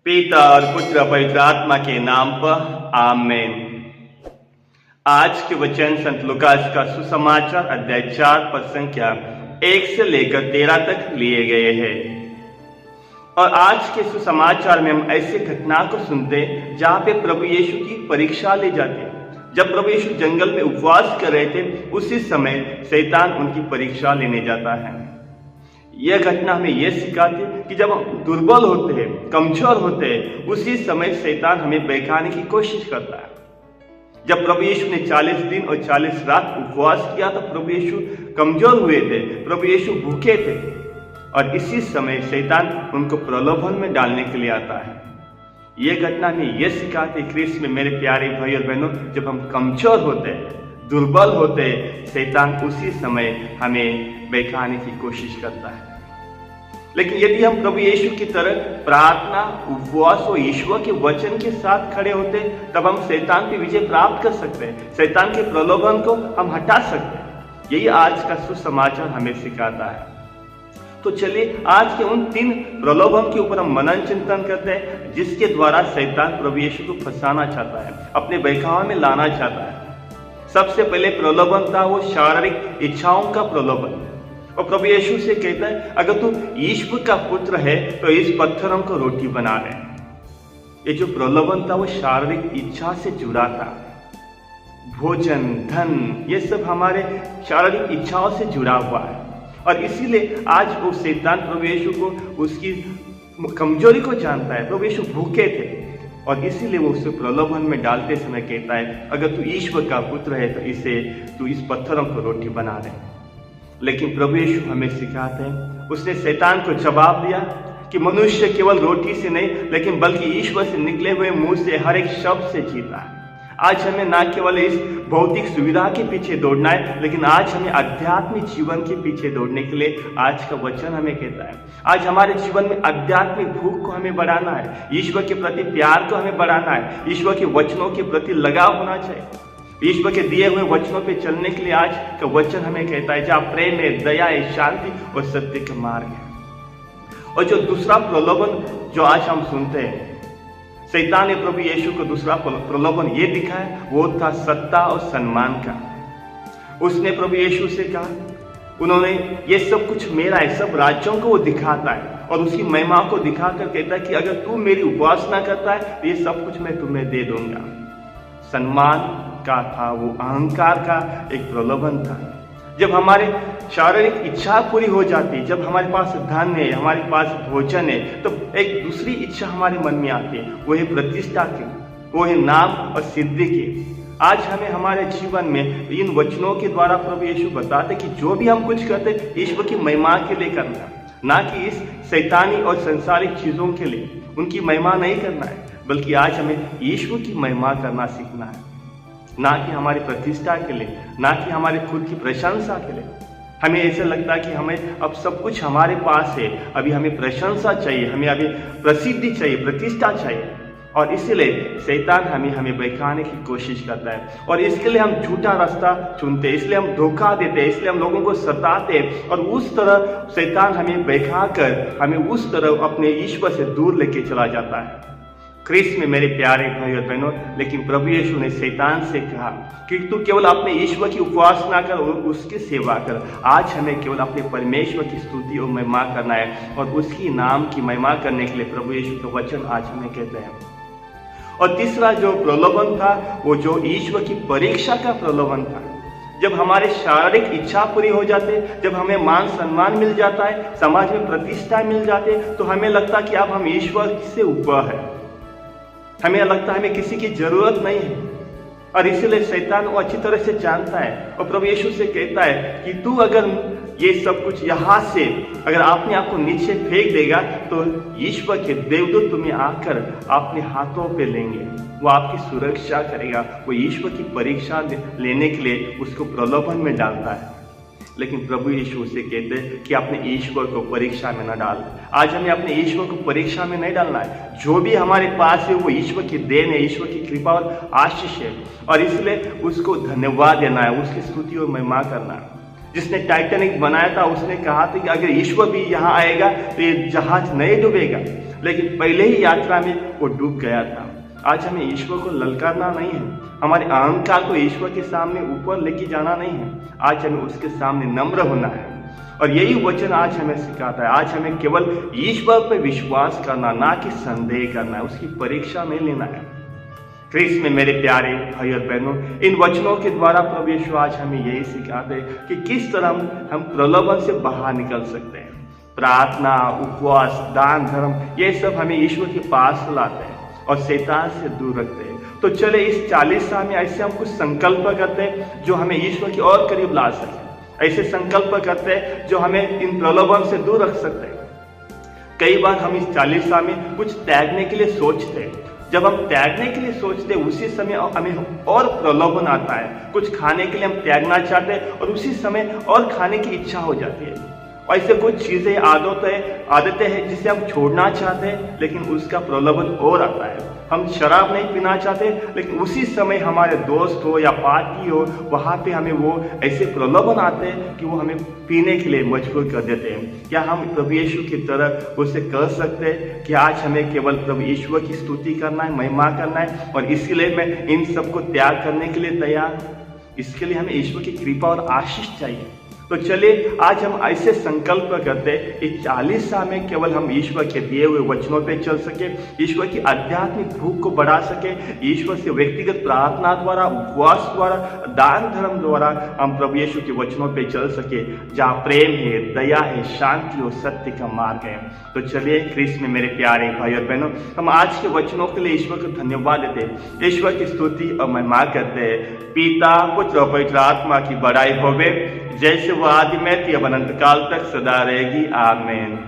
पिता और पुत्र पवित्र आत्मा के नाम पर आमेन। आज के वचन संत लूकास का सुसमाचार अध्याय 4 पद संख्या 1 से लेकर 13 तक लिए गए हैं। और आज के सुसमाचार में हम ऐसे घटना को सुनते जहां पे प्रभु यीशु की परीक्षा ली जाती है। जब प्रभु यीशु जंगल में उपवास कर रहे थे, उसी समय शैतान उनकी परीक्षा लेने जाता है। यह घटना हमें यह सिखाती है कि जब हम दुर्बल होते हैं, कमजोर होते हैं, उसी समय शैतान हमें बहकाने की कोशिश करता है। जब प्रभु यीशु ने 40 दिन और 40 रात उपवास किया तो प्रभु यीशु कमजोर हुए थे, प्रभु यीशु भूखे थे, और इसी समय शैतान उनको प्रलोभन में डालने के लिए आता है। यह घटना हमें यह सिखाती है ख्रीस्त में मेरे प्यारे भाई और बहनों, जब हम कमजोर होते हैं, दुर्बल होते हैं, शैतान उसी समय हमें बहकाने की कोशिश करता है। लेकिन यदि हम प्रभु यीशु की तरह प्रार्थना, उपवास और ईश्वर के वचन के साथ खड़े होते, तब हम शैतान पे विजय प्राप्त कर सकते हैं, शैतान के प्रलोभन को हम हटा सकते हैं। यही आज का सुसमाचार हमें सिखाता है। तो चलिए आज के उन 3 प्रलोभन के ऊपर हम मनन चिंतन करते हैं, जिसके द्वारा शैतान प्रभु यीशु को फंसाना चाहता है, अपने बहकावे में लाना चाहता है। सबसे पहले प्रलोभन था वो शारीरिक इच्छाओं का प्रलोभन। और प्रभु यीशु से कहता है, अगर तू ईश्वर का पुत्र है तो इस पत्थरों को रोटी बना दे। ये जो प्रलोभन था वो शारीरिक इच्छा से जुड़ा था। भोजन, धन, ये सब हमारे शारीरिक इच्छाओं से जुड़ा हुआ है। और इसीलिए आज वो शैतान प्रभु यीशु को उसकी कमजोरी को जानता है। प्रभु यीशु भूखे थे और इसीलिए वो उसे प्रलोभन में डालते समय कहता है, अगर तू ईश्वर का पुत्र है तो तू इस पत्थरों को रोटी बना दे। लेकिन प्रभु यीशु हमें सिखाते हैं, उसने शैतान को जवाब दिया कि मनुष्य केवल रोटी से नहीं, लेकिन बल्कि ईश्वर से निकले हुए मुंह से हर एक शब्द से जीता है। आज हमें ना केवल इस भौतिक सुविधा के पीछे दौड़ना है, लेकिन आज हमें आध्यात्मिक जीवन के पीछे दौड़ने के लिए आज का वचन हमें कहता है। आज हमारे जीवन में आध्यात्मिक भूख को हमें बढ़ाना है, ईश्वर के प्रति प्यार को हमें बढ़ाना है, ईश्वर के वचनों के प्रति लगाव होना चाहिए। ईश्वर के दिए हुए वचनों पे चलने के लिए आज का वचन हमें कहता है, जहाँ प्रेम है, दया है, शांति और सत्य का मार्ग है। और जो दूसरा प्रलोभन जो आज हम सुनते हैं, शैतान ने प्रभु यीशु को दूसरा प्रलोभन ये दिखाया, वो था सत्ता और सम्मान का। उसने प्रभु यीशु से कहा, उन्होंने ये सब कुछ मेरा है, सब राज्यों को वो दिखाता है और उसकी महिमा को दिखाकर कहता है कि अगर तू मेरी उपासना करता है तो ये सब कुछ मैं तुम्हें दे दूंगा। सम्मान का था वो, अहंकार का एक प्रलोभन था। जब हमारे शारीरिक इच्छा पूरी हो जाती, जब हमारे पास धन है, हमारे पास भोजन है, तो एक दूसरी इच्छा हमारे मन में आती है, वो है प्रतिष्ठा की, वो है नाम और सिद्धि की। आज हमें हमारे जीवन में इन वचनों के द्वारा प्रभु यीशु बताते कि जो भी हम कुछ करते ईश्वर की महिमा के लिए करना, ना कि इस शैतानी और संसारिक चीजों के लिए उनकी महिमा नहीं करना है, बल्कि आज हमें ईश्वर की महिमा करना सीखना है, ना कि हमारी प्रतिष्ठा के लिए, ना कि हमारे खुद की प्रशंसा के लिए। हमें ऐसा लगता है कि हमें अब सब कुछ हमारे पास है, अभी हमें प्रशंसा चाहिए, हमें अभी प्रसिद्धि चाहिए, प्रतिष्ठा चाहिए, और इसीलिए शैतान हमें बहकाने की कोशिश करता है। और इसके लिए हम झूठा रास्ता चुनते हैं, इसलिए हम धोखा देते हैं, इसलिए हम लोगों को सताते हैं, और उस तरह शैतान हमें बहका कर हमें उस तरह अपने ईश्वर से दूर लेके चला जाता है। ख्रीस्त में मेरे प्यारे भाई और बहनों, लेकिन प्रभु यीशु ने शैतान से कहा कि तू केवल अपने ईश्वर की उपासना कर और उसकी सेवा कर। आज हमें केवल अपने परमेश्वर की स्तुति और महिमा करना है, और उसकी नाम की महिमा करने के लिए प्रभु यीशु का वचन आज हमें कहते हैं। और तीसरा जो प्रलोभन था, वो जो ईश्वर की परीक्षा का प्रलोभन था। जब हमारे शारीरिक इच्छा पूरी हो जाते, जब हमें मान सम्मान मिल जाता है, समाज में प्रतिष्ठा मिल जाती है, तो हमें लगता है कि अब हम ईश्वर से ऊपर है, हमें लगता है हमें किसी की जरूरत नहीं है। और इसीलिए शैतान वो अच्छी तरह से जानता है और प्रभु यीशु से कहता है कि तू अगर ये सब कुछ यहाँ से अगर अपने आप को नीचे फेंक देगा तो ईश्वर के देवदूत तुम्हें आकर अपने हाथों पे लेंगे, वो आपकी सुरक्षा करेगा। वो ईश्वर की परीक्षा लेने के लिए उसको प्रलोभन में डालता है। लेकिन प्रभु यीशु से कहते हैं कि अपने ईश्वर को परीक्षा में न डाल। आज हमें अपने ईश्वर को परीक्षा में नहीं डालना है। जो भी हमारे पास है वो ईश्वर की देन है, ईश्वर की कृपा और आशीष है, और इसलिए उसको धन्यवाद देना है, उसकी स्तुति और महिमा करना है। जिसने टाइटैनिक बनाया था उसने कहा था कि अगर ईश्वर भी यहाँ आएगा तो ये जहाज नहीं डूबेगा, लेकिन पहले ही यात्रा में वो डूब गया था। आज हमें ईश्वर को ललकारना नहीं है, हमारे अहंकार को ईश्वर के सामने ऊपर लेके जाना नहीं है। आज हमें उसके सामने नम्र होना है, और यही वचन आज हमें सिखाता है। आज हमें केवल ईश्वर पर विश्वास करना, ना कि संदेह करना है, उसकी परीक्षा नहीं लेना है। ख्रीस्त में मेरे प्यारे भाई और बहनों, इन वचनों के द्वारा प्रभु यीशु आज हमें यही सिखाते हैं कि किस तरह हम प्रलोभन से बाहर निकल सकते हैं। प्रार्थना, उपवास, दान, धर्म, ये सब हमें ईश्वर के पास लाते हैं और शैतान से दूर रखते हैं। तो चले इस 40 साल में ऐसे हम कुछ संकल्प करते हैं जो हमें ईश्वर के और करीब ला सके। ऐसे संकल्प करते हैं जो हमें इन प्रलोभन से दूर रख सकते हैं। कई बार हम इस 40 साल में कुछ त्यागने के लिए सोचते हैं। जब हम त्यागने के लिए सोचते हैं उसी समय हमें और प्रलोभन आता है। कुछ खाने के लिए हम त्यागना चाहते हैं और उसी समय और खाने की इच्छा हो जाती है। ऐसे कुछ चीजें, आदतें हैं जिसे हम छोड़ना चाहते हैं, लेकिन उसका प्रलोभन और आता है। हम शराब नहीं पीना चाहते, लेकिन उसी समय हमारे दोस्त हो या पार्टी हो, वहाँ पे हमें वो ऐसे प्रलोभन आते हैं कि वो हमें पीने के लिए मजबूर कर देते हैं। क्या हम प्रभु यीशु की तरह उसे कर सकते हैं कि आज हमें केवल प्रभु ईश्वर की स्तुति करना है, महिमा करना है, और इसलिए मैं इन सबको त्याग करने के लिए तैयार? इसके लिए हमें ईश्वर की कृपा और आशीष चाहिए। तो चलिए आज हम ऐसे संकल्प करते हैं कि 40 साल में केवल हम ईश्वर के दिए हुए वचनों पे चल सके, ईश्वर की आध्यात्मिक भूख को बढ़ा सके, ईश्वर से व्यक्तिगत प्रार्थना द्वारा, उपवास द्वारा, दान धर्म द्वारा हम प्रभु यीशु के वचनों पे चल सके, जहाँ प्रेम है, दया है, शांति और सत्य का मार्ग है। तो चलिए ख्रीस्त में मेरे प्यारे भाई और बहनों, हम आज के वचनों के लिए ईश्वर को धन्यवाद देते हैं, ईश्वर की स्तुति और महिमा करते हैं। पिता, पुत्र और पवित्र आत्मा की बड़ाई होवे, जैसे वो आदि में थी अब अनंत काल तक सदा रहेगी। आमीन।